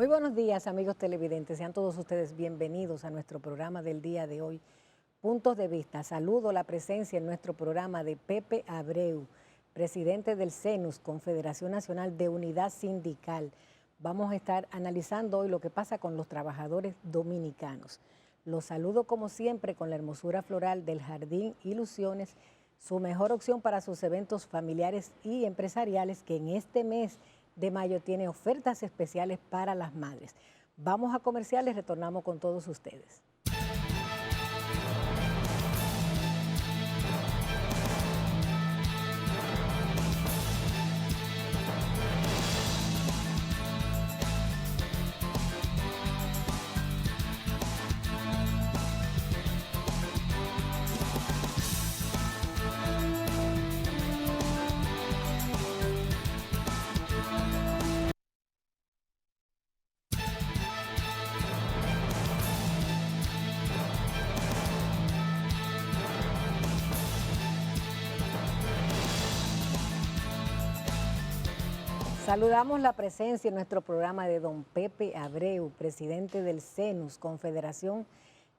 Muy buenos días, amigos televidentes. Sean todos ustedes bienvenidos a nuestro programa del día de hoy, Puntos de Vista. Saludo la presencia en nuestro programa de Pepe Abreu, presidente del CENUS, Confederación Nacional de Unidad Sindical. Vamos a estar analizando hoy lo que pasa con los trabajadores dominicanos. Los saludo como siempre con la hermosura floral del Jardín Ilusiones, su mejor opción para sus eventos familiares y empresariales, que en este mes de mayo tiene ofertas especiales para las madres. Vamos a comerciales, retornamos con todos ustedes. Saludamos la presencia en nuestro programa de don Pepe Abreu, presidente del CENUS, Confederación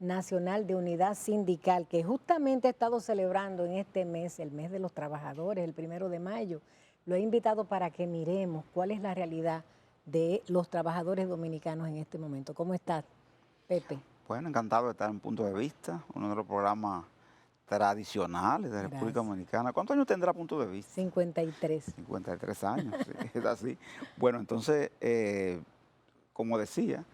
Nacional de Unidad Sindical, que justamente ha estado celebrando en este mes, el mes de los trabajadores, el 1 de mayo. Lo he invitado para que miremos cuál es la realidad de los trabajadores dominicanos en este momento. ¿Cómo estás, Pepe? Bueno, encantado de estar en Punto de Vista, uno de los programas tradicionales de la República Dominicana. ¿Cuántos años tendrá Punto de Vista? 53. 53 años, sí, es así. Bueno, entonces, como decía,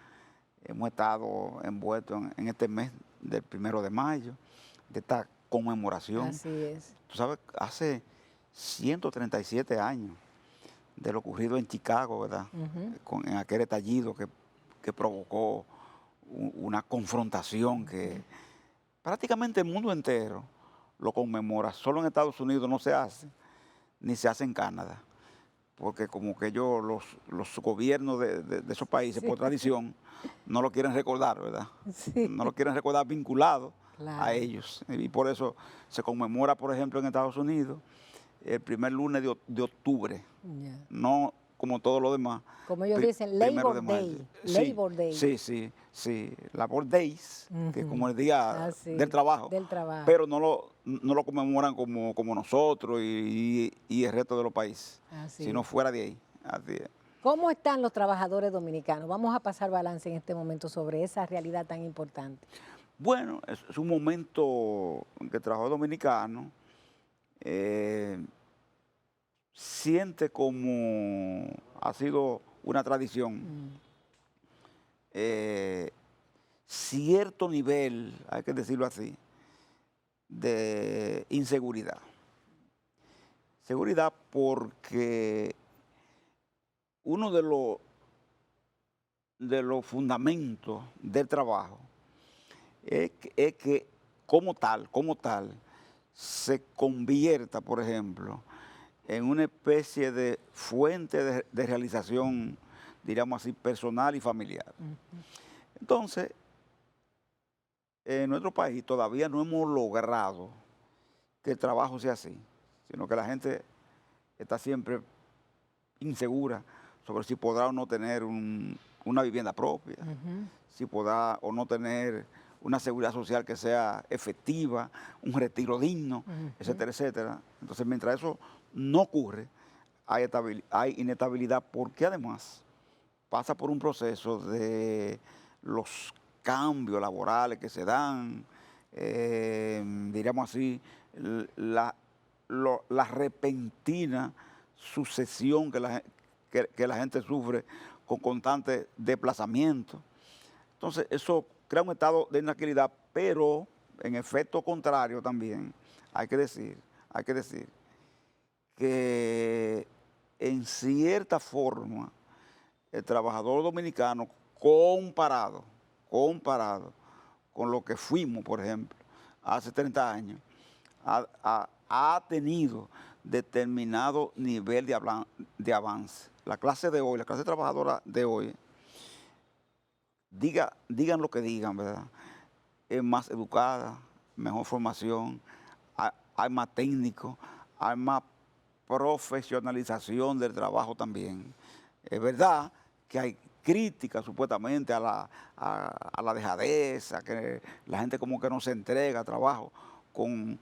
hemos estado envueltos en este mes del 1 de mayo, de esta conmemoración. Así es. Tú sabes, hace 137 años de lo ocurrido en Chicago, ¿verdad? En aquel estallido que provocó una confrontación que prácticamente el mundo entero lo conmemora. Solo en Estados Unidos no se hace, ni se hace en Canadá, porque como que ellos, los gobiernos de esos países, por tradición, no lo quieren recordar, ¿verdad? Sí. No lo quieren recordar vinculado Claro. a ellos. Y por eso se conmemora, por ejemplo, en Estados Unidos, el primer lunes de octubre, no como todo lo demás. Como ellos dicen, Labor Day. Sí, Labor Day. Sí, Labor Days, que es como el día del trabajo. Del trabajo. Pero no lo conmemoran como nosotros y el resto de los países, sino fuera de ahí. Así es. ¿Cómo están los trabajadores dominicanos? Vamos a pasar balance en este momento sobre esa realidad tan importante. Bueno, es un momento en que el trabajador dominicano siente, como ha sido una tradición, cierto nivel, hay que decirlo así, de inseguridad. Seguridad porque uno de los fundamentos del trabajo es que como tal, se convierta, por ejemplo, en una especie de fuente de realización, diríamos así, personal y familiar. Entonces, en nuestro país todavía no hemos logrado que el trabajo sea así, sino que la gente está siempre insegura sobre si podrá o no tener una vivienda propia, si podrá o no tener una seguridad social que sea efectiva, un retiro digno, etcétera, etcétera. Entonces, mientras eso no ocurre, hay inestabilidad, porque además pasa por un proceso de los cambios laborales que se dan, diríamos así, la repentina sucesión que la gente sufre con constante desplazamiento. Entonces, eso crea un estado de intranquilidad, pero en efecto contrario también, hay que decir que en cierta forma el trabajador dominicano, comparado con lo que fuimos, por ejemplo, hace 30 años, ha tenido determinado nivel de avance. La clase de hoy, la clase trabajadora de hoy, digan lo que digan, ¿verdad? Es más educada, mejor formación, hay más técnicos, hay más profesionalización del trabajo también. Es verdad que críticas supuestamente a la dejadez, a que la gente como que no se entrega a trabajo con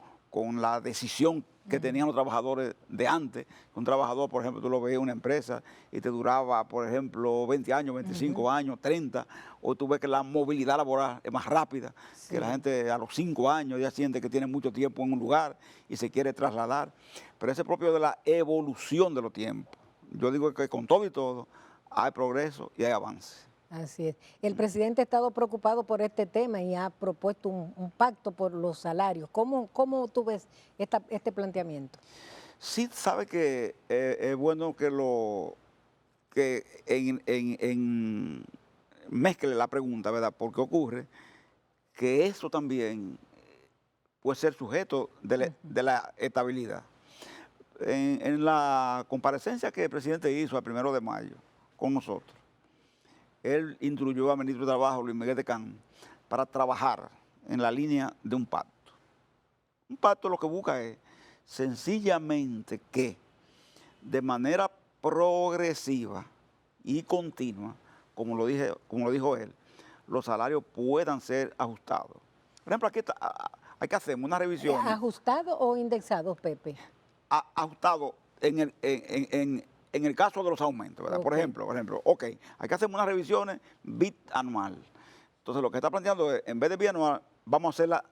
la decisión que tenían los trabajadores de antes. Un trabajador, por ejemplo, tú lo veías en una empresa y te duraba, por ejemplo, 20 años, 25 años, 30, o tú ves que la movilidad laboral es más rápida, que la gente a los 5 años ya siente que tiene mucho tiempo en un lugar y se quiere trasladar. Pero ese es propio de la evolución de los tiempos. Yo digo que con todo y todo hay progreso y hay avance. Así es. El presidente ha estado preocupado por este tema y ha propuesto un pacto por los salarios. ¿Cómo tú ves este planteamiento? Sí, sabe que es bueno que mezcle la pregunta, ¿verdad? Porque ocurre que eso también puede ser sujeto de la estabilidad. En la comparecencia que el presidente hizo el 1 de mayo con nosotros, él instruyó al ministro de Trabajo, Luis Miguel de Camps, para trabajar en la línea de un pacto. Un pacto lo que busca es sencillamente que de manera progresiva y continua, como lo dijo él, los salarios puedan ser ajustados. Por ejemplo, aquí hay que hacer una revisión. ¿Ajustado o indexado, Pepe? Ajustado en el caso de los aumentos, ¿verdad? Okay. Por ejemplo, ok, hay que hacer unas revisiones bianual. Entonces, lo que está planteando es, en vez de bianual, vamos a hacerla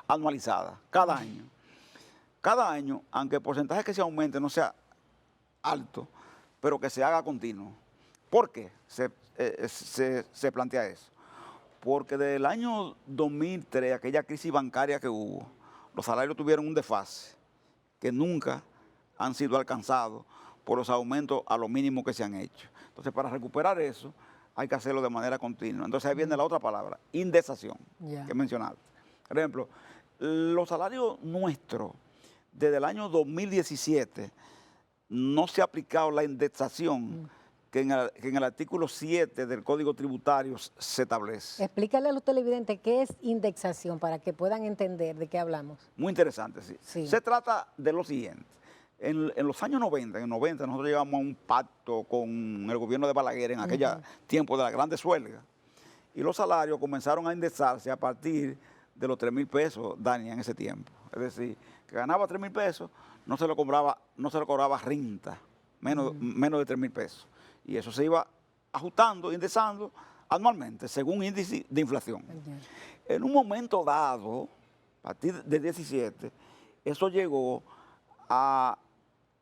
anualizada, cada año. Cada año, aunque el porcentaje que se aumente no sea alto, pero que se haga continuo. ¿Por qué se plantea eso? Porque desde el año 2003, aquella crisis bancaria que hubo, los salarios tuvieron un desfase que nunca han sido alcanzados por los aumentos a lo mínimo que se han hecho. Entonces, para recuperar eso, hay que hacerlo de manera continua. Entonces, ahí viene la otra palabra, indexación, que mencionaste. Por ejemplo, los salarios nuestros, desde el año 2017, no se ha aplicado la indexación que en el artículo 7 del Código Tributario se establece. Explícale a los televidentes qué es indexación para que puedan entender de qué hablamos. Muy interesante, sí. Se trata de lo siguiente. En los años 90, en el 90 nosotros llegamos a un pacto con el gobierno de Balaguer en aquel tiempo de la Grandes Huelgas, y los salarios comenzaron a indexarse a partir de los 3,000 pesos, Dani, en ese tiempo. Es decir, que ganaba 3,000 pesos, no se le cobraba renta, menos de 3,000 pesos. Y eso se iba ajustando, indexando anualmente, según índice de inflación. En un momento dado, a partir de 17, eso llegó a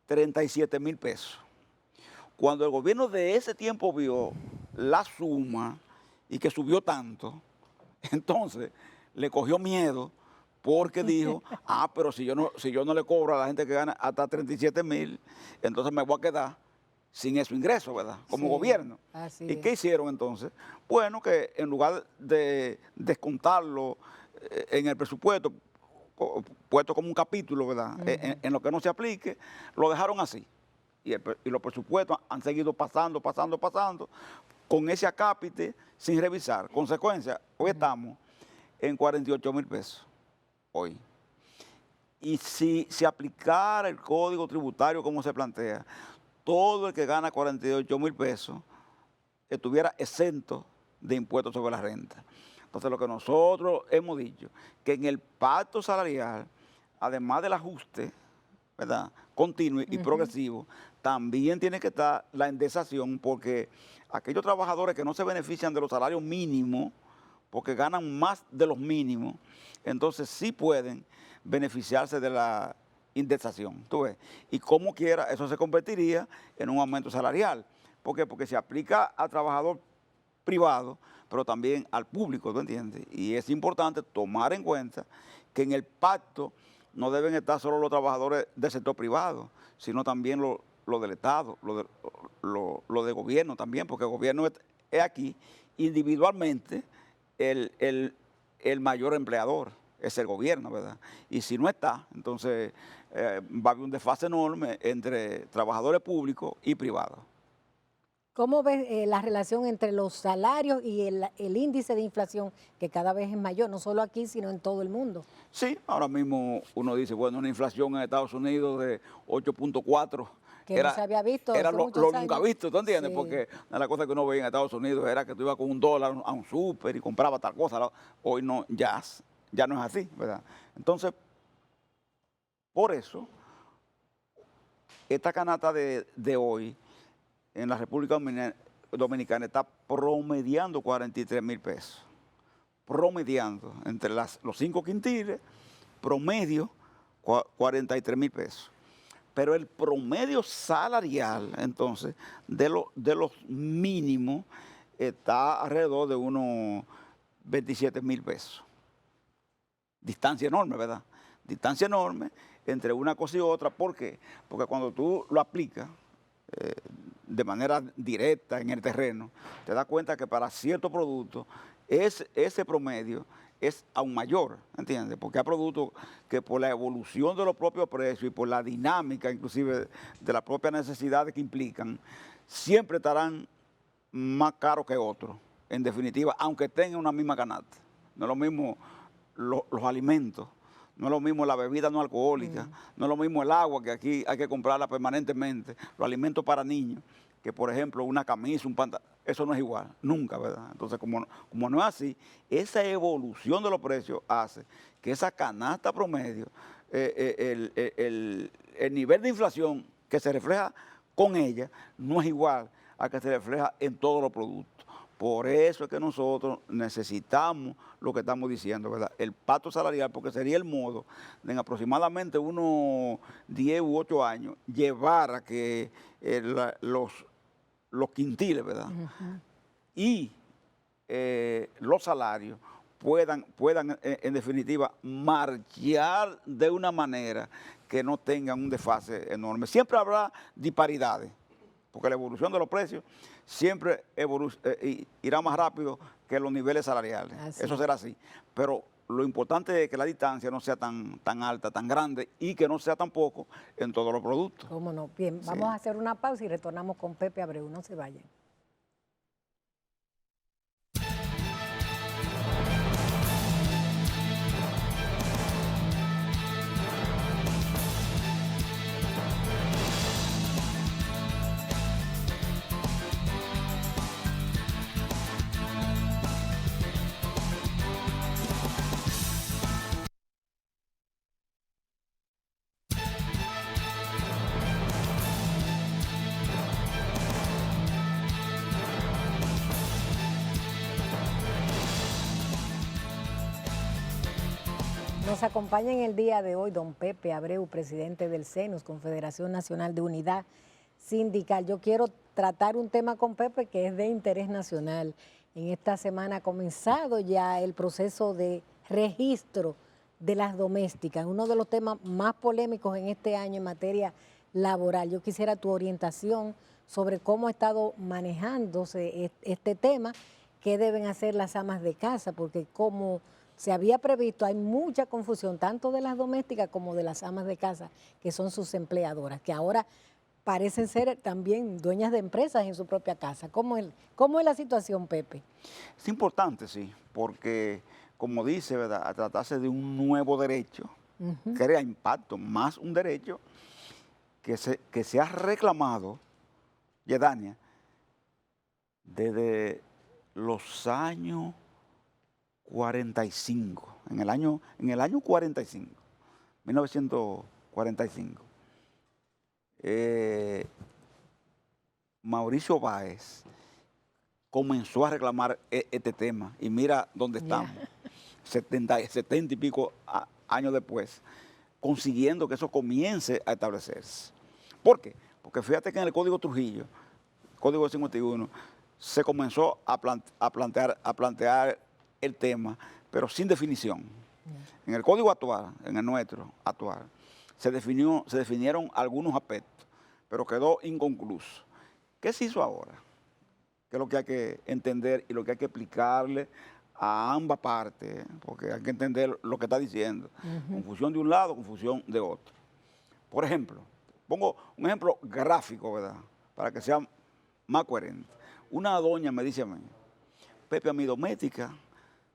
37,000 pesos. Cuando el gobierno de ese tiempo vio la suma y que subió tanto, entonces le cogió miedo porque dijo, pero si yo no le cobro a la gente que gana hasta 37,000, entonces me voy a quedar sin esos ingresos, ¿verdad? Como gobierno. ¿Y qué hicieron entonces? Bueno, que en lugar de descontarlo en el presupuesto, puesto como un capítulo, ¿verdad? En lo que no se aplique, lo dejaron así. Y los presupuestos han seguido pasando, con ese acápite sin revisar. Consecuencia, hoy estamos en 48,000 pesos. Hoy. Y si se aplicara el Código Tributario como se plantea, todo el que gana 48,000 pesos estuviera exento de impuestos sobre la renta. Entonces, lo que nosotros hemos dicho, que en el pacto salarial, además del ajuste, ¿verdad?, continuo y progresivo, también tiene que estar la indexación, porque aquellos trabajadores que no se benefician de los salarios mínimos, porque ganan más de los mínimos, entonces sí pueden beneficiarse de la indexación, ¿tú ves? Y como quiera, eso se convertiría en un aumento salarial. ¿Por qué? Porque se aplica al trabajador privado, pero también al público, ¿tú entiendes? Y es importante tomar en cuenta que en el pacto no deben estar solo los trabajadores del sector privado, sino también los del Estado, los de gobierno también, porque el gobierno es aquí individualmente el mayor empleador. Es el gobierno, ¿verdad? Y si no está, entonces va a haber un desfase enorme entre trabajadores públicos y privados. ¿Cómo ves la relación entre los salarios y el índice de inflación, que cada vez es mayor, no solo aquí, sino en todo el mundo? Sí, ahora mismo uno dice, bueno, una inflación en Estados Unidos de 8,4 Que no se había visto era hace lo muchos nunca años. visto, ¿tú entiendes? Sí. Porque una de las cosas que uno veía en Estados Unidos era que tú ibas con $1 a un súper y compraba tal cosa. Hoy no, ya no es así, ¿verdad? Entonces, por eso, esta canasta de hoy en la República Dominicana está promediando 43,000 pesos. Promediando entre los 5 quintiles, promedio 43,000 pesos. Pero el promedio salarial, entonces, de los mínimos, está alrededor de unos 27,000 pesos. Distancia enorme, ¿verdad? Distancia enorme entre una cosa y otra. ¿Por qué? Porque cuando tú lo aplicas de manera directa en el terreno, te das cuenta que para ciertos productos ese promedio es aún mayor, ¿entiendes? Porque hay productos que por la evolución de los propios precios y por la dinámica inclusive de las propias necesidades que implican, siempre estarán más caros que otros, en definitiva, aunque tengan una misma canasta. No es lo mismo los alimentos, no es lo mismo la bebida no alcohólica, no es lo mismo el agua, que aquí hay que comprarla permanentemente, los alimentos para niños, que por ejemplo una camisa, un pantalón, eso no es igual, nunca, ¿verdad? Entonces, como no es así, esa evolución de los precios hace que esa canasta promedio, el nivel de inflación que se refleja con ella, no es igual a que se refleja en todos los productos. Por eso es que nosotros necesitamos lo que estamos diciendo, ¿verdad? El pacto salarial, porque sería el modo de en aproximadamente unos 10 u 8 años llevar a que los quintiles, ¿verdad? Y los salarios puedan en definitiva, marchar de una manera que no tengan un desfase enorme. Siempre habrá disparidades, porque la evolución de los precios siempre irá más rápido que los niveles salariales. Eso será así. Pero lo importante es que la distancia no sea tan alta, tan grande, y que no sea tampoco en todos los productos. ¿Cómo no? Bien, vamos a hacer una pausa y retornamos con Pepe Abreu. No se vayan. Nos acompaña en el día de hoy don Pepe Abreu, presidente del CENUS, Confederación Nacional de Unidad Sindical. Yo quiero tratar un tema con Pepe que es de interés nacional. En esta semana ha comenzado ya el proceso de registro de las domésticas, uno de los temas más polémicos en este año en materia laboral. Yo quisiera tu orientación sobre cómo ha estado manejándose este tema, qué deben hacer las amas de casa, porque como se había previsto, hay mucha confusión, tanto de las domésticas como de las amas de casa, que son sus empleadoras, que ahora parecen ser también dueñas de empresas en su propia casa. ¿Cómo es la situación, Pepe? Es importante, sí, porque, como dice, ¿verdad?, a tratarse de un nuevo derecho, crea impacto, más un derecho que se ha reclamado, Yedania, desde los años 45, en el año 45, 1945, Mauricio Báez comenzó a reclamar este tema, y mira dónde estamos, 70 y pico años después, consiguiendo que eso comience a establecerse. ¿Por qué? Porque fíjate que en el Código Trujillo, Código 51, se comenzó a plantear el tema, pero sin definición. En el código actual, en el nuestro actual, se definieron algunos aspectos, pero quedó inconcluso. ¿Qué se hizo ahora? ¿Qué es lo que hay que entender y lo que hay que explicarle a ambas partes? Porque hay que entender lo que está diciendo. Confusión de un lado, confusión de otro. Por ejemplo, pongo un ejemplo gráfico, ¿verdad?, para que sea más coherente. Una doña me dice a mí: Pepe, a mi doméstica,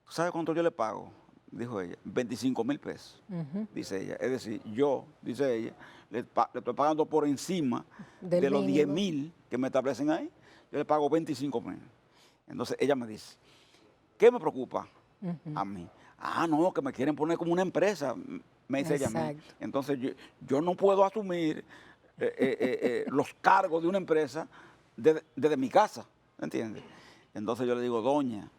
¿sabes cuánto yo le pago? dijo ella, 25,000 pesos, Ujú. dice ella. Es decir, yo, dice ella, le estoy pagando por encima Del de los mínimo. 10,000 que me establecen ahí, yo le pago 25,000. Entonces ella me dice, ¿qué me preocupa a mí? Ah, no, que me quieren poner como una empresa, me dice ella a mí. Exacto. Entonces yo no puedo asumir los cargos de una empresa desde mi casa, ¿entiendes? Entonces yo le digo, doña,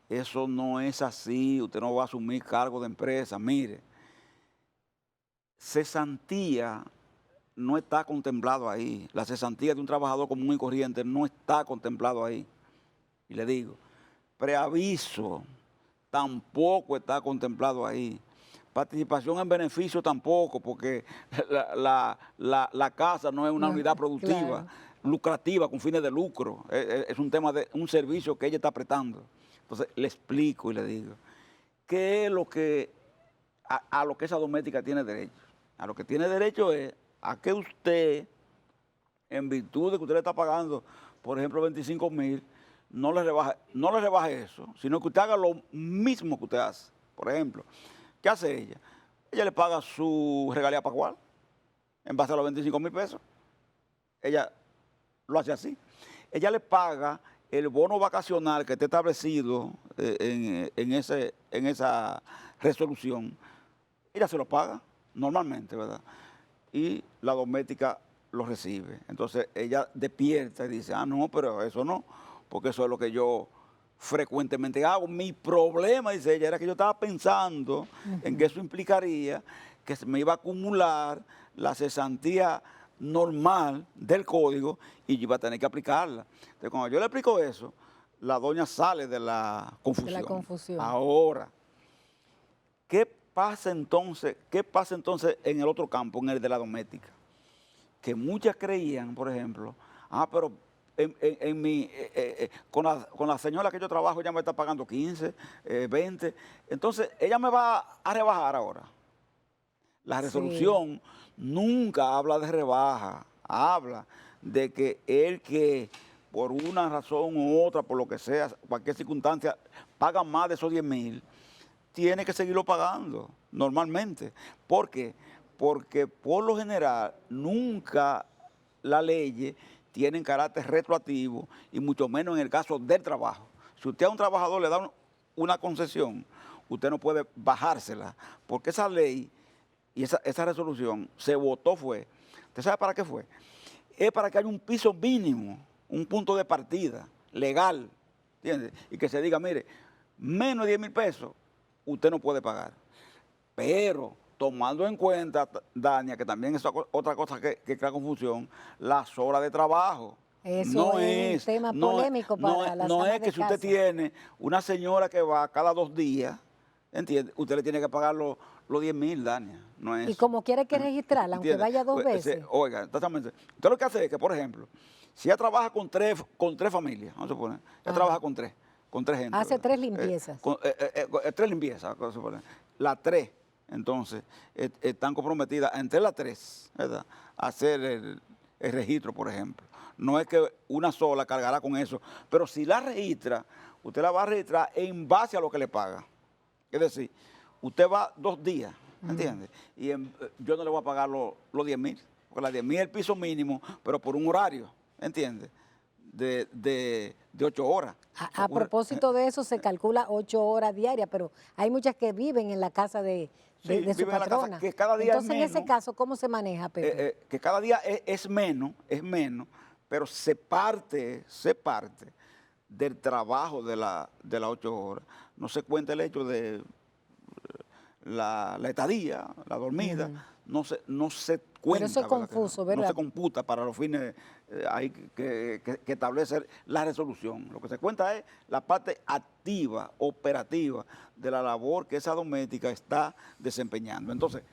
eso no es así, usted no va a asumir cargo de empresa. Mire, cesantía no está contemplado ahí. La cesantía de un trabajador común y corriente no está contemplado ahí. Y le digo, preaviso tampoco está contemplado ahí. Participación en beneficio tampoco, porque la casa no es una No, unidad productiva, claro. lucrativa, con fines de lucro. Es un tema de un servicio que ella está prestando. Entonces le explico y le digo, ¿qué es lo que a lo que esa doméstica tiene derecho? A lo que tiene derecho es a que usted, en virtud de que usted le está pagando, por ejemplo, 25,000, no le rebaje eso, sino que usted haga lo mismo que usted hace. Por ejemplo, ¿qué hace ella? Ella le paga su regalía pascual en base a los 25,000 pesos. Ella lo hace así. Ella le paga el bono vacacional que está establecido en esa resolución. Ella se lo paga normalmente, ¿verdad? Y la doméstica lo recibe. Entonces ella despierta y dice, ah, no, pero eso no, porque eso es lo que yo frecuentemente hago. Mi problema, dice ella, era que yo estaba pensando en que eso implicaría que se me iba a acumular la cesantía normal del código y yo iba a tener que aplicarla. Entonces, cuando yo le explico eso, la doña sale de la confusión. De la confusión. Ahora, ¿qué pasa entonces en el otro campo, en el de la doméstica? Que muchas creían, por ejemplo, pero con la señora que yo trabajo, ella me está pagando 15, 20, entonces ella me va a rebajar ahora. La Sí. resolución nunca habla de rebaja, habla de que el que por una razón u otra, por lo que sea, cualquier circunstancia, paga más de esos 10,000, tiene que seguirlo pagando normalmente. ¿Por qué? Porque por lo general nunca las leyes tienen carácter retroactivo y mucho menos en el caso del trabajo. Si usted a un trabajador le da una concesión, usted no puede bajársela, porque esa ley y esa resolución se votó fue, ¿usted sabe para qué fue? Es para que haya un piso mínimo, un punto de partida legal, ¿entiende? Y que se diga, mire, menos de 10,000 pesos, usted no puede pagar. Pero tomando en cuenta, Dania, que también es otra cosa que crea confusión, las horas de trabajo. Eso es un tema polémico para las no amas es de que si usted casa. tiene una señora que va cada 2 días, ¿entiende? Usted le tiene que pagar los 10,000, Dania. No es Y como quiere que registrarla, aunque ¿entiende? vaya 2 veces. Oiga, exactamente. Usted lo que hace es que, por ejemplo, si ella trabaja con tres familias, vamos a suponer, ella trabaja con tres gente. Hace ¿verdad? 3 limpiezas. 3 limpiezas, vamos a suponer. Las 3, entonces, están comprometidas entre las 3, ¿verdad? A hacer el registro, por ejemplo. No es que una sola cargará con eso, pero si la registra, usted la va a registrar en base a lo que le paga. Es decir, usted va 2 días, ¿entiende? Y yo no le voy a pagar los 10,000, porque las 10,000 es el piso mínimo, pero por un horario, ¿entiende? De 8 horas. A propósito de eso, se calcula 8 horas diarias, pero hay muchas que viven en la casa de su viven en la casa, patrona. que cada día es Entonces, en ese menos. caso, ¿cómo se maneja, Pepe? Que cada día es menos, pero se parte del trabajo de las 8 horas. No se cuenta el hecho de la estadía, la dormida, no se cuenta. Pero eso es confuso, ¿verdad? No se computa para los fines ahí que establece la resolución. Lo que se cuenta es la parte activa, operativa de la labor que esa doméstica está desempeñando. Entonces,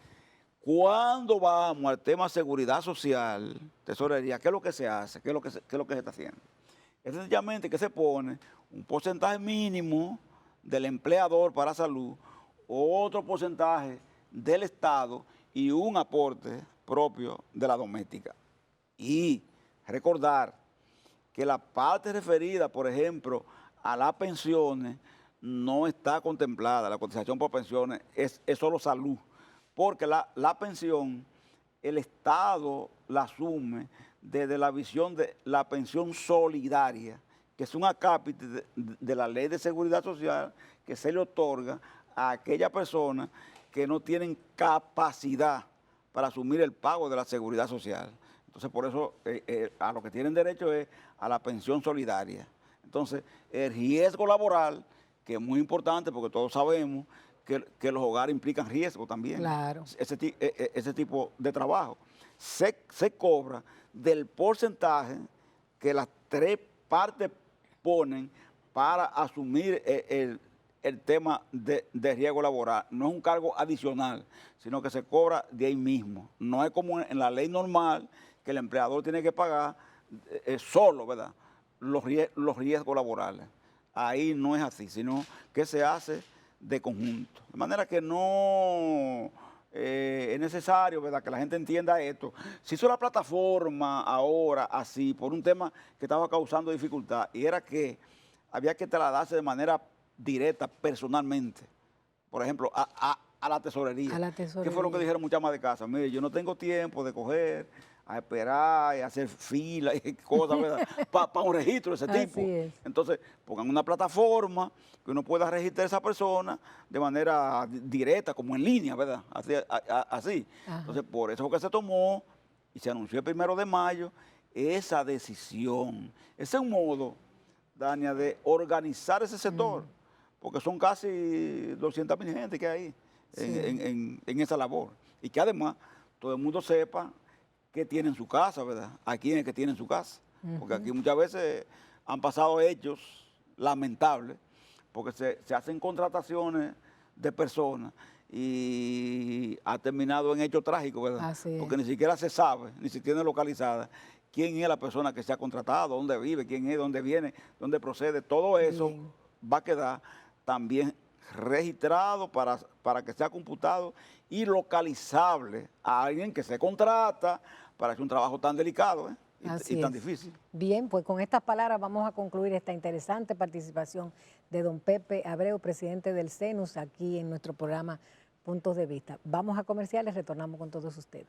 cuando vamos al tema seguridad social, tesorería, ¿qué es lo que se hace? ¿Qué es lo que se está haciendo? Es sencillamente que se pone un porcentaje mínimo del empleador para salud, otro porcentaje del Estado y un aporte propio de la doméstica. Y recordar que la parte referida, por ejemplo, a las pensiones, no está contemplada, la cotización por pensiones, es solo salud, porque la pensión, el Estado la asume desde la visión de la pensión solidaria, que es un acápite de la Ley de Seguridad Social que se le otorga a aquellas personas que no tienen capacidad para asumir el pago de la seguridad social. Entonces, por eso a lo que tienen derecho es a la pensión solidaria. Entonces, el riesgo laboral, que es muy importante porque todos sabemos que los hogares implican riesgo también. Claro. Ese tipo de trabajo. Se cobra del porcentaje que las tres partes ponen para asumir el tema de riesgo laboral. No es un cargo adicional, sino que se cobra de ahí mismo. No es como en la ley normal que el empleador tiene que pagar solo, ¿verdad?, los riesgos laborales. Ahí no es así, sino que se hace de conjunto. De manera que no es necesario, ¿verdad?, que la gente entienda esto. Se hizo la plataforma ahora así por un tema que estaba causando dificultad, y era que había que trasladarse de manera directa, personalmente. Por ejemplo, a la tesorería. A la tesorería. ¿Qué fue lo que dijeron muchas amas de casa? Mire, yo no tengo tiempo de coger, a esperar y hacer fila y cosas, ¿verdad?, para un registro de ese tipo. Así es. Entonces, pongan una plataforma que uno pueda registrar a esa persona de manera directa, como en línea, ¿verdad? Así. Entonces, por eso fue que se tomó y se anunció el 1 de mayo esa decisión. Ese es un modo, Dania, de organizar ese sector, porque son casi 200.000 gente que hay en esa labor. Y que además todo el mundo sepa que tiene en su casa, ¿verdad? ¿A quién es que tiene en su casa? Porque aquí muchas veces han pasado hechos lamentables, porque se hacen contrataciones de personas y ha terminado en hechos trágicos, ¿verdad? Así es. Porque ni siquiera se sabe, ni siquiera tiene localizada quién es la persona que se ha contratado, dónde vive, quién es, dónde viene, dónde procede. Todo eso va a quedar también registrado para que sea computado y localizable a alguien que se contrata para hacer un trabajo tan delicado y tan difícil. Bien, pues con estas palabras vamos a concluir esta interesante participación de don Pepe Abreu, presidente del CENUS, aquí en nuestro programa Puntos de Vista. Vamos a comerciales, retornamos con todos ustedes.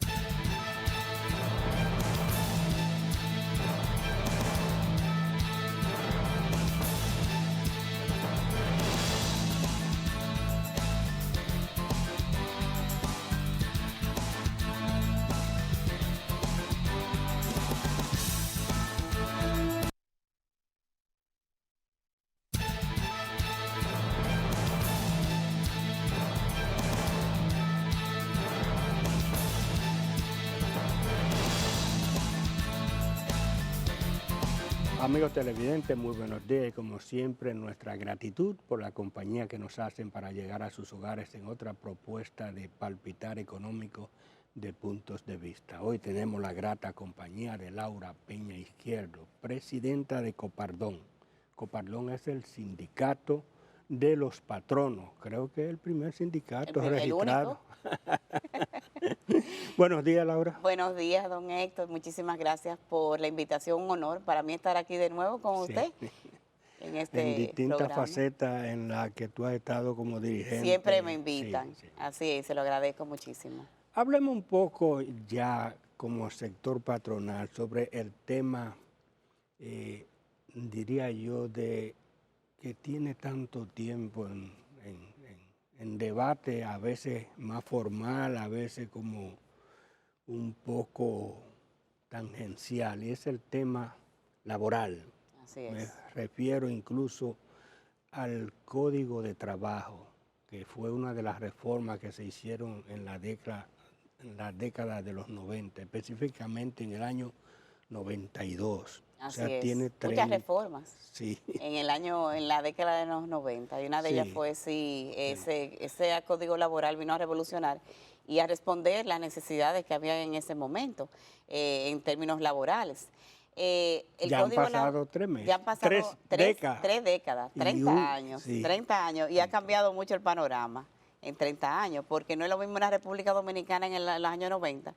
Amigos televidentes, muy buenos días y como siempre nuestra gratitud por la compañía que nos hacen para llegar a sus hogares en otra propuesta de palpitar económico de Puntos de Vista. Hoy tenemos la grata compañía de Laura Peña Izquierdo, presidenta de Copardón. Copardón es el sindicato de los patronos, creo que es el primer sindicato registrado. Buenos días, Laura. Buenos días, don Héctor. Muchísimas gracias por la invitación. Un honor para mí estar aquí de nuevo con usted en este distintas programa. Facetas en las que tú has estado como dirigente. Siempre me invitan. Así es, se lo agradezco muchísimo. Hablemos un poco ya como sector patronal sobre el tema, diría yo, de que tiene tanto tiempo en debate, a veces más formal, a veces como un poco tangencial, y es el tema laboral. Así es. Me refiero incluso al Código de Trabajo, que fue una de las reformas que se hicieron en la década de los 90, específicamente en el año 92. Así o sea, es. Tiene muchas reformas sí. en la década de los 90, y una de ellas fue ese código laboral vino a revolucionar y a responder las necesidades que había en ese momento en términos laborales. Ya han pasado 3 meses. Ya han pasado tres décadas, 30 años, sí. 30 años, y ha cambiado mucho el panorama en 30 años, porque no es lo mismo una República Dominicana en los años 90,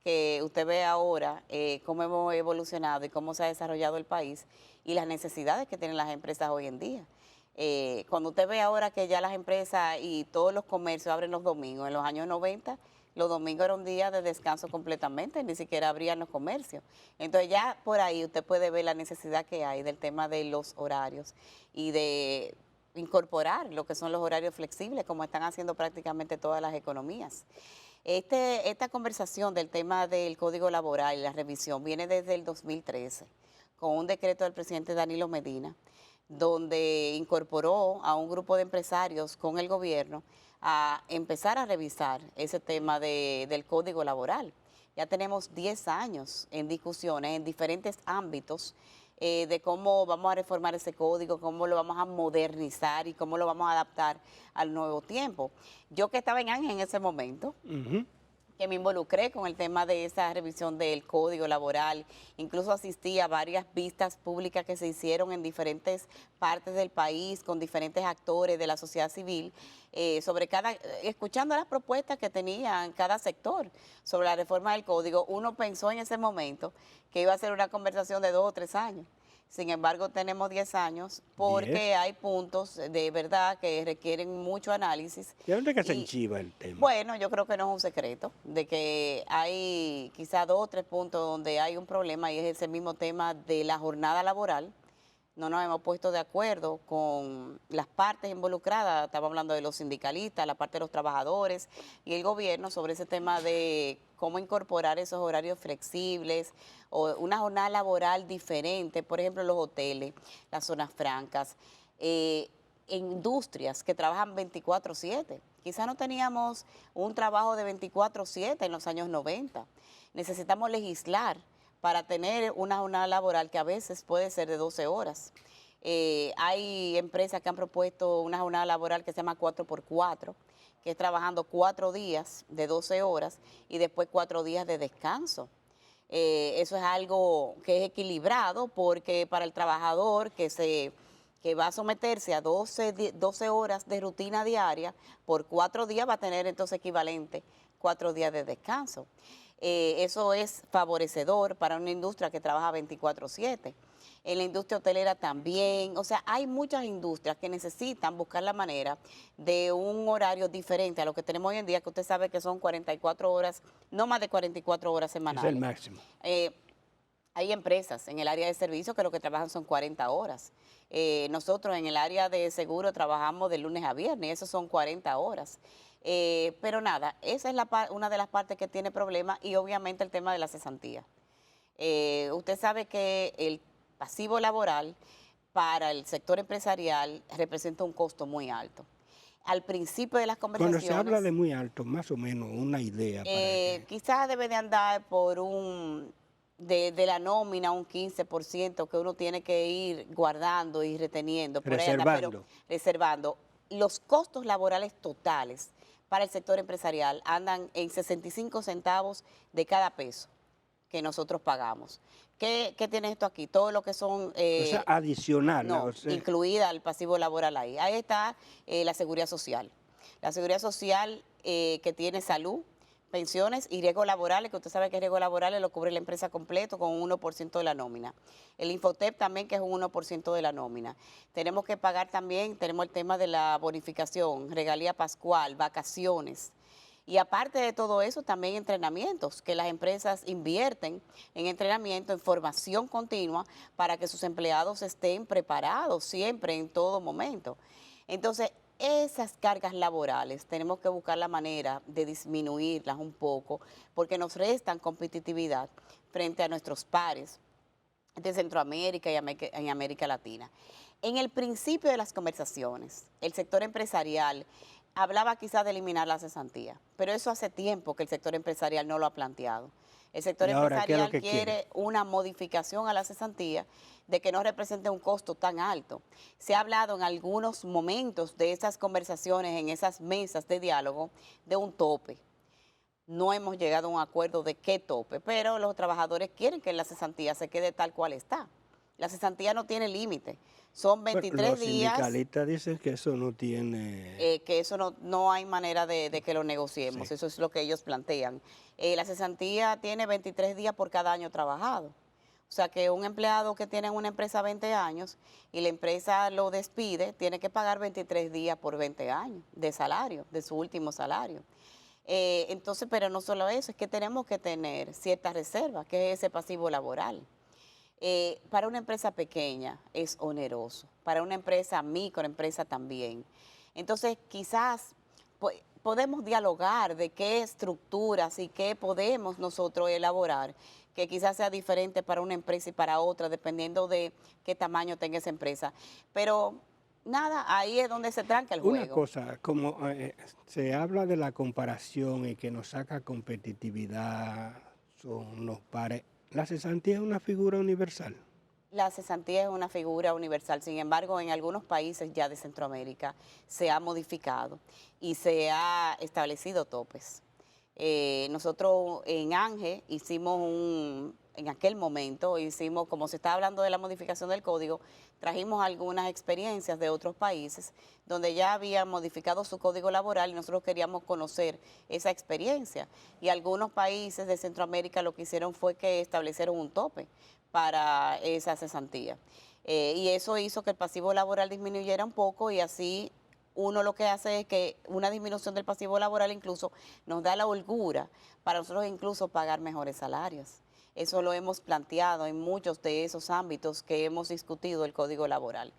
que usted ve ahora cómo hemos evolucionado y cómo se ha desarrollado el país y las necesidades que tienen las empresas hoy en día. Cuando usted ve ahora que ya las empresas y todos los comercios abren los domingos, en los años 90, los domingos era un día de descanso completamente, ni siquiera abrían los comercios. Entonces ya por ahí usted puede ver la necesidad que hay del tema de los horarios y de incorporar lo que son los horarios flexibles, como están haciendo prácticamente todas las economías. Esta conversación del tema del Código Laboral y la revisión viene desde el 2013, con un decreto del presidente Danilo Medina, donde incorporó a un grupo de empresarios con el gobierno a empezar a revisar ese tema del Código Laboral. Ya tenemos 10 años en discusiones en diferentes ámbitos de cómo vamos a reformar ese código, cómo lo vamos a modernizar y cómo lo vamos a adaptar al nuevo tiempo. Yo que estaba en Ángel en ese momento, que me involucré con el tema de esa revisión del Código Laboral, incluso asistí a varias vistas públicas que se hicieron en diferentes partes del país con diferentes actores de la sociedad civil, escuchando las propuestas que tenía cada sector sobre la reforma del Código. Uno pensó en ese momento que iba a ser una conversación de 2 o 3 años. Sin embargo, tenemos 10 años porque hay puntos de verdad que requieren mucho análisis. ¿De dónde que se enchiva el tema? Bueno, yo creo que no es un secreto de que hay quizás 2 o 3 puntos donde hay un problema y es ese mismo tema de la jornada laboral. No nos hemos puesto de acuerdo con las partes involucradas, estamos hablando de los sindicalistas, la parte de los trabajadores y el gobierno sobre ese tema de cómo incorporar esos horarios flexibles o una jornada laboral diferente, por ejemplo, los hoteles, las zonas francas, industrias que trabajan 24/7. Quizás no teníamos un trabajo de 24/7 en los años 90. Necesitamos legislar para tener una jornada laboral que a veces puede ser de 12 horas. Hay empresas que han propuesto una jornada laboral que se llama 4x4, que es trabajando 4 días de 12 horas y después 4 días de descanso. Eso es algo que es equilibrado porque para el trabajador que va a someterse a 12 horas de rutina diaria, por 4 días va a tener entonces equivalente 4 días de descanso. Eso es favorecedor para una industria que trabaja 24/7. En la industria hotelera también, o sea, hay muchas industrias que necesitan buscar la manera de un horario diferente a lo que tenemos hoy en día, que usted sabe que son 44 horas, no más de 44 horas semanales. Es el máximo. Hay empresas en el área de servicios que lo que trabajan son 40 horas. Nosotros en el área de seguro trabajamos de lunes a viernes, eso son 40 horas. Pero nada, esa es una de las partes que tiene problemas y obviamente el tema de la cesantía. Usted sabe que el pasivo laboral para el sector empresarial representa un costo muy alto. Al principio de las conversaciones... Cuando se habla de muy alto, más o menos una idea. Quizás debe de andar por de la nómina un 15% que uno tiene que ir guardando y reteniendo. Reservando. Los costos laborales totales para el sector empresarial andan en 65 centavos de cada peso que nosotros pagamos. ¿Qué tiene esto aquí? Todo lo que son... o sea, adicional. No, o sea, incluida el pasivo laboral ahí. Ahí está la seguridad social. La seguridad social que tiene salud, pensiones y riesgos laborales, que usted sabe que riesgos laborales lo cubre la empresa completo con un 1% de la nómina. El Infotep también, que es un 1% de la nómina. Tenemos que pagar también, tenemos el tema de la bonificación, regalía pascual, vacaciones. Y aparte de todo eso, también entrenamientos, que las empresas invierten en entrenamiento, en formación continua, para que sus empleados estén preparados siempre, en todo momento. Entonces, esas cargas laborales tenemos que buscar la manera de disminuirlas un poco, porque nos restan competitividad frente a nuestros pares de Centroamérica y en América Latina. En el principio de las conversaciones, el sector empresarial hablaba quizás de eliminar la cesantía, pero eso hace tiempo que el sector empresarial no lo ha planteado. El sector empresarial quiere una modificación a la cesantía de que no represente un costo tan alto. Se ha hablado en algunos momentos de esas conversaciones, en esas mesas de diálogo, de un tope. No hemos llegado a un acuerdo de qué tope, pero los trabajadores quieren que la cesantía se quede tal cual está. La cesantía no tiene límite. Son 23 días. Los sindicalistas dicen que eso no tiene... que eso no hay manera de que lo negociemos, sí. Eso es lo que ellos plantean. La cesantía tiene 23 días por cada año trabajado. O sea, que un empleado que tiene en una empresa 20 años y la empresa lo despide, tiene que pagar 23 días por 20 años de salario, de su último salario. Entonces, pero no solo eso, es que tenemos que tener ciertas reservas, que es ese pasivo laboral. Para una empresa pequeña es oneroso, para una empresa microempresa también. Entonces, quizás podemos dialogar de qué estructuras y qué podemos nosotros elaborar, que quizás sea diferente para una empresa y para otra, dependiendo de qué tamaño tenga esa empresa. Pero nada, ahí es donde se tranca el Una juego. cosa, como se habla de la comparación y que nos saca competitividad, son los pares, ¿la cesantía es una figura universal? La cesantía es una figura universal, sin embargo, en algunos países ya de Centroamérica se ha modificado y se ha establecido topes. Nosotros en ANGE en aquel momento hicimos, como se está hablando de la modificación del código, trajimos algunas experiencias de otros países donde ya habían modificado su código laboral y nosotros queríamos conocer esa experiencia. Y algunos países de Centroamérica lo que hicieron fue que establecieron un tope para esa cesantía. Y eso hizo que el pasivo laboral disminuyera un poco y así uno lo que hace es que una disminución del pasivo laboral incluso nos da la holgura para nosotros incluso pagar mejores salarios. Eso lo hemos planteado en muchos de esos ámbitos que hemos discutido el código laboral.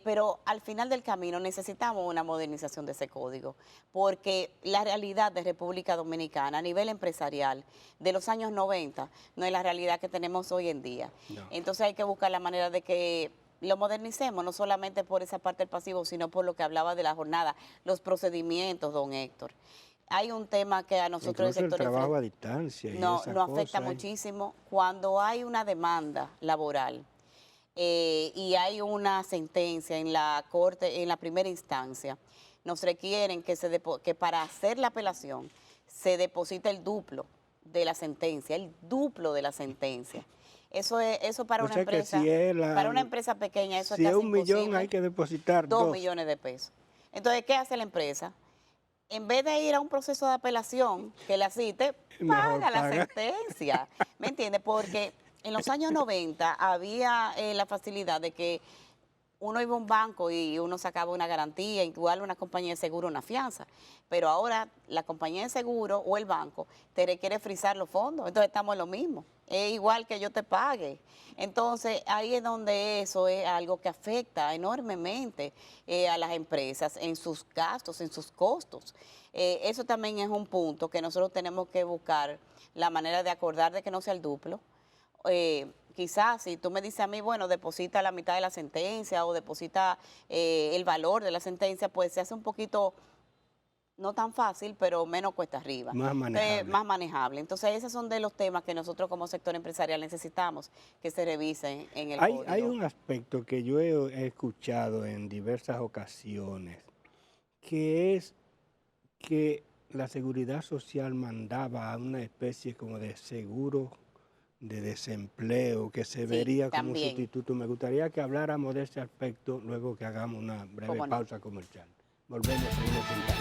Pero al final del camino necesitamos una modernización de ese código, porque la realidad de República Dominicana a nivel empresarial de los años 90 no es la realidad que tenemos hoy en día. No. Entonces hay que buscar la manera de que lo modernicemos, no solamente por esa parte del pasivo, sino por lo que hablaba de la jornada, los procedimientos, don Héctor. Hay un tema que a nosotros incluso el sector el trabajo a distancia nos afecta muchísimo cuando hay una demanda laboral. Y hay una sentencia en la corte, en la primera instancia, nos requieren que para hacer la apelación se deposite el duplo de la sentencia, el duplo de la sentencia. Eso para una empresa, para una empresa pequeña, eso si es casi es 1 millón hay que depositar 2 millones de pesos. Entonces, ¿qué hace la empresa? En vez de ir a un proceso de apelación que la cite, paga la sentencia. ¿Me entiendes? Porque en los años 90 había la facilidad de que uno iba a un banco y uno sacaba una garantía, igual una compañía de seguro, una fianza. Pero ahora la compañía de seguro o el banco te requiere frizar los fondos. Entonces estamos en lo mismo. Es igual que yo te pague. Entonces ahí es donde eso es algo que afecta enormemente a las empresas en sus gastos, en sus costos. Eso también es un punto que nosotros tenemos que buscar la manera de acordar de que no sea el duplo. Quizás si tú me dices a mí, bueno, deposita la mitad de la sentencia o deposita el valor de la sentencia, pues se hace un poquito, no tan fácil, pero menos cuesta arriba. Más manejable. Más manejable. Entonces, esos son de los temas que nosotros como sector empresarial necesitamos que se revisen en el código. Hay un aspecto que yo he escuchado en diversas ocasiones, que es que la Seguridad Social mandaba a una especie como de seguro de desempleo que se vería como un sustituto. Me gustaría que habláramos de ese aspecto luego que hagamos una breve pausa comercial. Volvemos en unos instantes.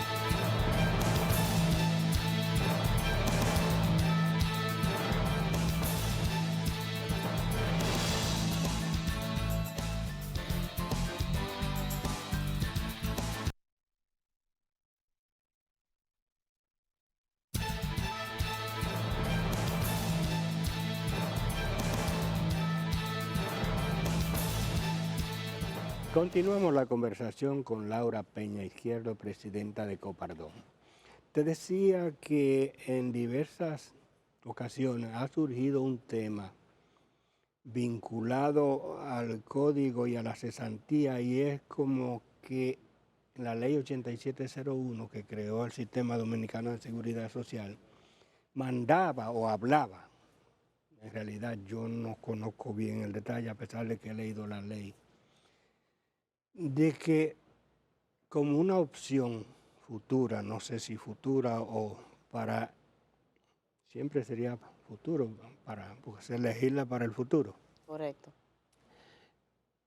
Continuamos la conversación con Laura Peña Izquierdo, presidenta de Copardón. Te decía que en diversas ocasiones ha surgido un tema vinculado al código y a la cesantía, y es como que la ley 8701 que creó el Sistema Dominicano de Seguridad Social mandaba o hablaba, en realidad yo no conozco bien el detalle a pesar de que he leído la ley, de que como una opción futura, no sé si futura o para, siempre sería futuro, porque se legisla para el futuro. Correcto.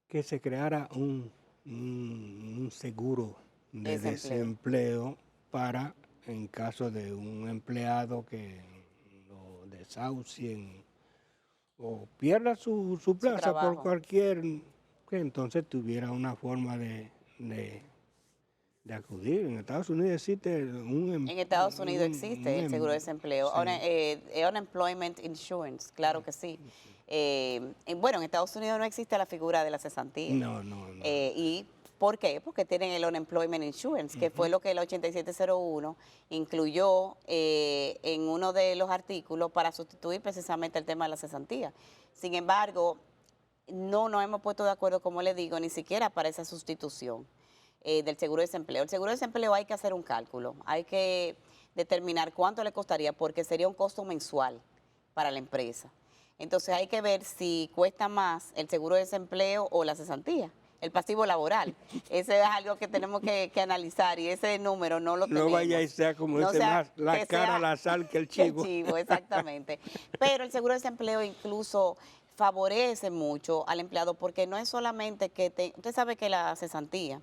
Que se creara un seguro de desempleo para, en caso de un empleado que lo desahucien o pierda su plaza por trabajo. cualquier, que entonces tuviera una forma de acudir. En Estados Unidos existe En Estados Unidos existe el seguro de desempleo, Unemployment Insurance, claro que sí. Bueno, en Estados Unidos no existe la figura de la cesantía. No. ¿Y por qué? Porque tienen el Unemployment Insurance, que fue lo que el 8701 incluyó en uno de los artículos para sustituir precisamente el tema de la cesantía. Sin embargo, no nos hemos puesto de acuerdo, como le digo, ni siquiera para esa sustitución del seguro de desempleo. El seguro de desempleo hay que hacer un cálculo, hay que determinar cuánto le costaría, porque sería un costo mensual para la empresa. Entonces hay que ver si cuesta más el seguro de desempleo o la cesantía, el pasivo laboral. Ese es algo que tenemos que analizar, y ese número no lo tenemos. No vaya y sea, como No dice, sea más la que cara sea a la sal que el que el chivo. chivo, exactamente. Pero el seguro de desempleo incluso favorece mucho al empleado, porque no es solamente que usted sabe que la cesantía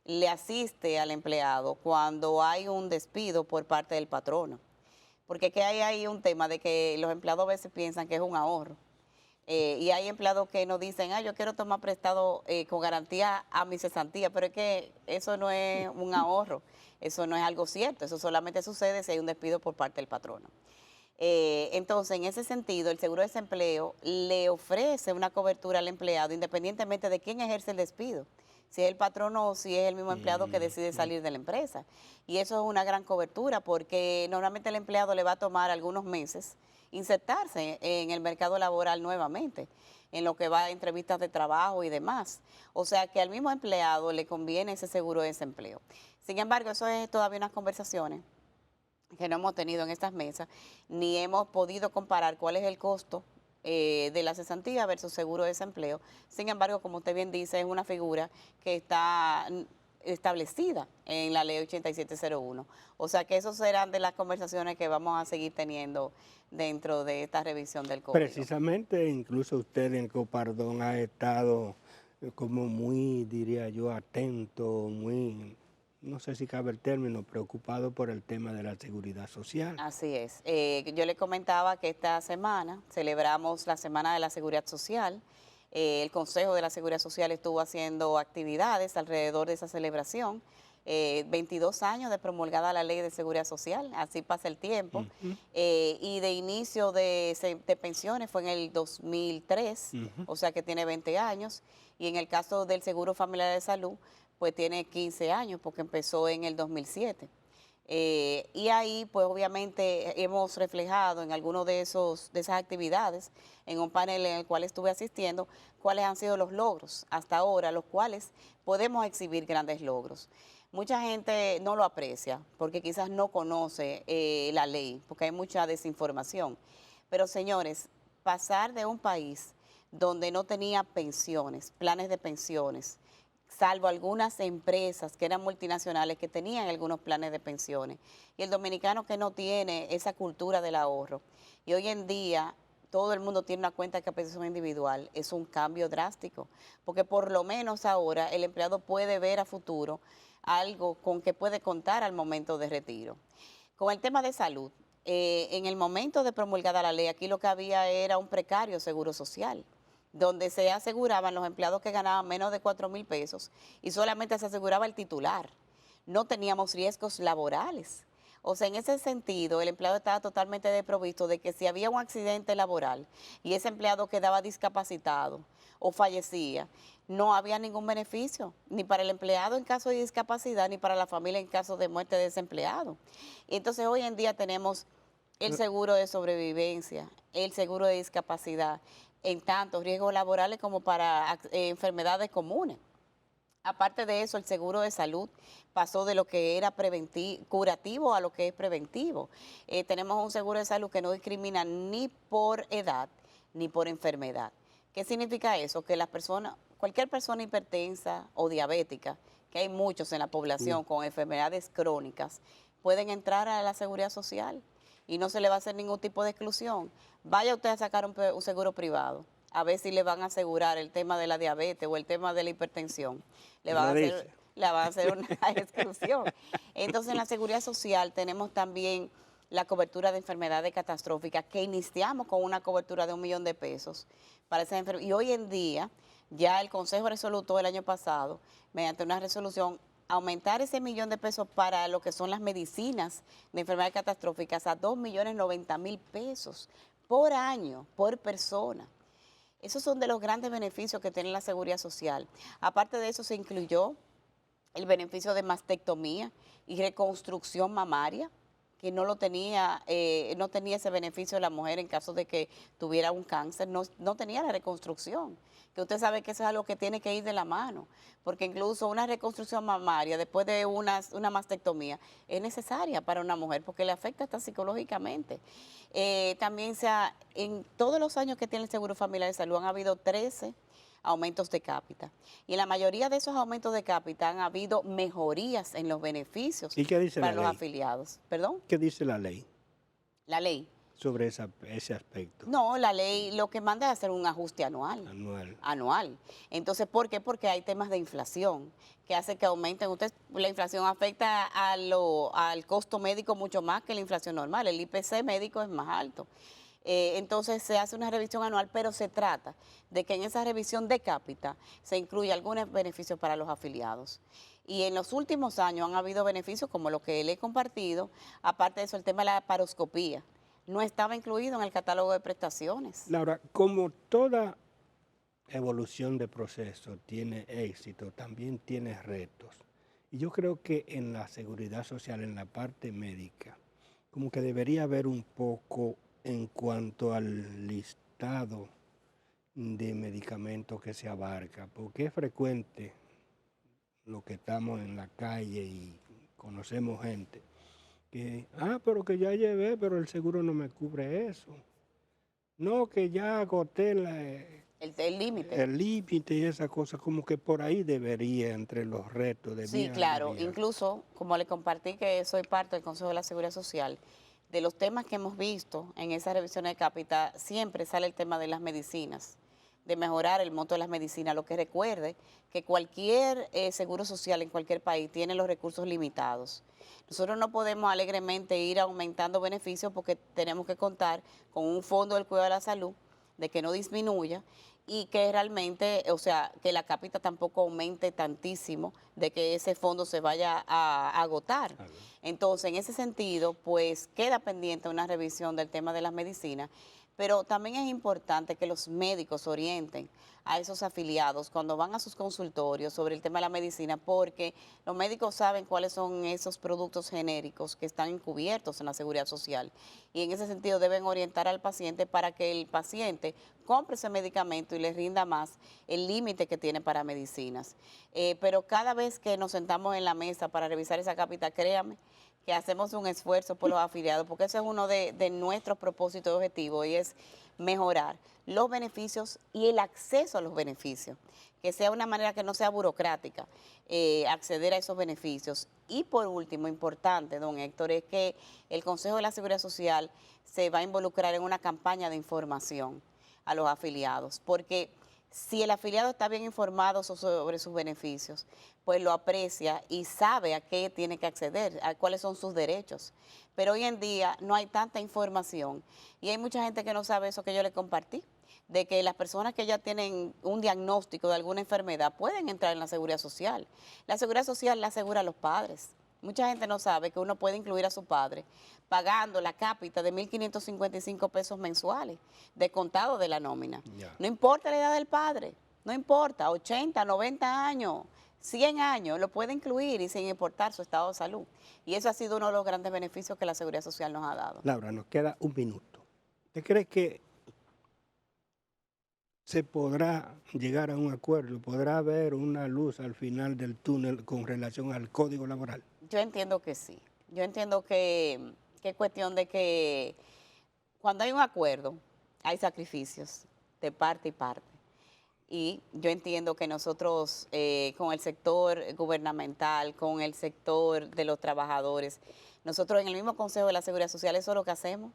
le asiste al empleado cuando hay un despido por parte del patrono. Porque que hay ahí un tema de que los empleados a veces piensan que es un ahorro. Y hay empleados que nos dicen, yo quiero tomar prestado con garantía a mi cesantía, pero es que eso no es un ahorro, eso no es algo cierto, eso solamente sucede si hay un despido por parte del patrono. Entonces, en ese sentido, el seguro de desempleo le ofrece una cobertura al empleado independientemente de quién ejerce el despido, si es el patrono o si es el mismo empleado que decide salir de la empresa. Y eso es una gran cobertura, porque normalmente el empleado le va a tomar algunos meses insertarse en el mercado laboral nuevamente, en lo que va a entrevistas de trabajo y demás. O sea que al mismo empleado le conviene ese seguro de desempleo. Sin embargo, eso es todavía unas conversaciones que no hemos tenido en estas mesas, ni hemos podido comparar cuál es el costo de la cesantía versus seguro de desempleo. Sin embargo, como usted bien dice, es una figura que está establecida en la ley 8701. O sea que esas serán de las conversaciones que vamos a seguir teniendo dentro de esta revisión del código. Precisamente, incluso usted en Copardón ha estado como muy, diría yo, atento, muy, no sé si cabe el término, preocupado por el tema de la seguridad social. Así es. Yo le comentaba que esta semana celebramos la Semana de la Seguridad Social. El Consejo de la Seguridad Social estuvo haciendo actividades alrededor de esa celebración. 22 años de promulgada la Ley de Seguridad Social, así pasa el tiempo. Y de inicio de pensiones fue en el 2003, o sea que tiene 20 años. Y en el caso del Seguro Familiar de Salud, pues tiene 15 años, porque empezó en el 2007. Y ahí, pues obviamente hemos reflejado en alguno de esas actividades, en un panel en el cual estuve asistiendo, cuáles han sido los logros hasta ahora, los cuales podemos exhibir grandes logros. Mucha gente no lo aprecia porque quizás no conoce la ley, porque hay mucha desinformación. Pero señores, pasar de un país donde no tenía pensiones, planes de pensiones, salvo algunas empresas que eran multinacionales que tenían algunos planes de pensiones, y el dominicano que no tiene esa cultura del ahorro, y hoy en día todo el mundo tiene una cuenta de capitalización individual, es un cambio drástico, porque por lo menos ahora el empleado puede ver a futuro algo con que puede contar al momento de retiro. Con el tema de salud, en el momento de promulgada la ley, aquí lo que había era un precario seguro social, donde se aseguraban los empleados que ganaban menos de 4,000 pesos y solamente se aseguraba el titular. No teníamos riesgos laborales. O sea, en ese sentido, el empleado estaba totalmente desprovisto de que si había un accidente laboral y ese empleado quedaba discapacitado o fallecía, no había ningún beneficio, ni para el empleado en caso de discapacidad, ni para la familia en caso de muerte de ese empleado. Y entonces hoy en día tenemos el seguro de sobrevivencia, el seguro de discapacidad, en tanto riesgos laborales como para enfermedades comunes. Aparte de eso, el seguro de salud pasó de lo que era curativo a lo que es preventivo. Tenemos un seguro de salud que no discrimina ni por edad ni por enfermedad. ¿Qué significa eso? Que cualquier persona hipertensa o diabética, que hay muchos en la población con enfermedades crónicas, pueden entrar a la seguridad social y no se le va a hacer ningún tipo de exclusión. Vaya usted a sacar un seguro privado, a ver si le van a asegurar el tema de la diabetes o el tema de la hipertensión. Le van a hacer una exclusión. Entonces, en la seguridad social tenemos también la cobertura de enfermedades catastróficas, que iniciamos con una cobertura de $1 millón para esas enfermedades. Y hoy en día, ya el Consejo resolutó el año pasado, mediante una resolución, aumentar ese $1 millón para lo que son las medicinas de enfermedades catastróficas a $2.090.000 por año, por persona. Esos son de los grandes beneficios que tiene la Seguridad Social. Aparte de eso, se incluyó el beneficio de mastectomía y reconstrucción mamaria, que no lo tenía, no tenía ese beneficio la mujer en caso de que tuviera un cáncer, no tenía la reconstrucción, que usted sabe que eso es algo que tiene que ir de la mano, porque incluso una reconstrucción mamaria después de una mastectomía es necesaria para una mujer porque le afecta hasta psicológicamente. También en todos los años que tiene el Seguro Familiar de Salud han habido 13 aumentos de cápita. Y en la mayoría de esos aumentos de cápita han habido mejorías en los beneficios ¿Y qué dice para la los ley? afiliados. ¿Perdón? ¿Qué dice la ley La ley. sobre ese aspecto? No, la ley lo que manda es hacer un ajuste anual. Anual. Entonces, ¿por qué? Porque hay temas de inflación que hace que aumenten. La inflación afecta al costo médico mucho más que la inflación normal. El IPC médico es más alto. Entonces se hace una revisión anual, pero se trata de que en esa revisión de cápita se incluya algunos beneficios para los afiliados. Y en los últimos años han habido beneficios como los que le he compartido. Aparte de eso, el tema de la paroscopía no estaba incluido en el catálogo de prestaciones. Laura, como toda evolución de proceso tiene éxito, también tiene retos. Y yo creo que en la seguridad social, en la parte médica, como que debería haber un poco en cuanto al listado de medicamentos que se abarca, porque es frecuente lo que estamos en la calle y conocemos gente que, pero que ya llevé, pero el seguro no me cubre eso. No, que ya agoté el límite. El límite y esa cosa, como que por ahí debería, entre los retos. Sí, claro. Incluso, como le compartí que soy parte del Consejo de la Seguridad Social, de los temas que hemos visto en esa revisión de cápita, siempre sale el tema de las medicinas, de mejorar el monto de las medicinas. Lo que recuerde que cualquier seguro social en cualquier país tiene los recursos limitados. Nosotros no podemos alegremente ir aumentando beneficios porque tenemos que contar con un fondo del cuidado de la salud, de que no disminuya y que realmente, o sea, que la cápita tampoco aumente tantísimo, de que ese fondo se vaya a agotar. Entonces, en ese sentido, pues queda pendiente una revisión del tema de las medicinas, pero también es importante que los médicos orienten a esos afiliados cuando van a sus consultorios sobre el tema de la medicina, porque los médicos saben cuáles son esos productos genéricos que están encubiertos en la seguridad social y en ese sentido deben orientar al paciente para que el paciente compre ese medicamento y le rinda más el límite que tiene para medicinas. Pero cada vez que nos sentamos en la mesa para revisar esa cápita, créame que hacemos un esfuerzo por los afiliados, porque ese es uno de nuestros propósitos y objetivos, y es mejorar los beneficios y el acceso a los beneficios, que sea una manera que no sea burocrática, acceder a esos beneficios. Y por último, importante, don Héctor, es que el Consejo de la Seguridad Social se va a involucrar en una campaña de información a los afiliados, porque si el afiliado está bien informado sobre sus beneficios, pues lo aprecia y sabe a qué tiene que acceder, a cuáles son sus derechos. Pero hoy en día no hay tanta información y hay mucha gente que no sabe eso que yo le compartí, de que las personas que ya tienen un diagnóstico de alguna enfermedad pueden entrar en la seguridad social. La seguridad social la asegura a los padres. Mucha gente no sabe que uno puede incluir a su padre pagando la cápita de $1.555 mensuales, descontado de la nómina. No importa la edad del padre, no importa, 80, 90 años, 100 años, lo puede incluir y sin importar su estado de salud. Y eso ha sido uno de los grandes beneficios que la Seguridad Social nos ha dado. Laura, nos queda un minuto. ¿Usted cree que se podrá llegar a un acuerdo, podrá haber una luz al final del túnel con relación al Código Laboral? Yo entiendo que sí. Yo entiendo que es cuestión de que cuando hay un acuerdo, hay sacrificios de parte y parte. Y yo entiendo que nosotros, con el sector gubernamental, con el sector de los trabajadores, nosotros en el mismo Consejo de la Seguridad Social, eso es lo que hacemos,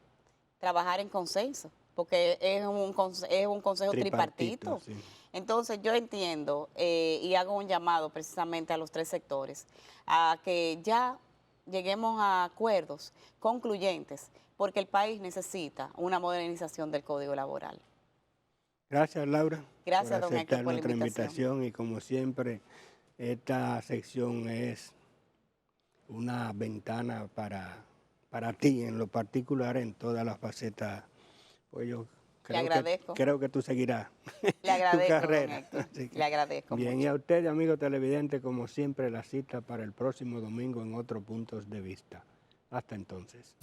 trabajar en consenso, porque es un consejo tripartito. Sí. Entonces yo entiendo y hago un llamado precisamente a los tres sectores, a que ya lleguemos a acuerdos concluyentes, porque el país necesita una modernización del Código Laboral. Gracias, Laura. Gracias, por don Héctor, aceptar por la nuestra invitación. y como siempre, esta sección es una ventana para ti en lo particular en todas las facetas. Pues yo creo que tú seguirás Le agradezco, tu carrera. don Héctor. Así que, Le agradezco bien, mucho. y a usted, amigo televidente, como siempre, la cita para el próximo domingo en otro Puntos de Vista. Hasta entonces.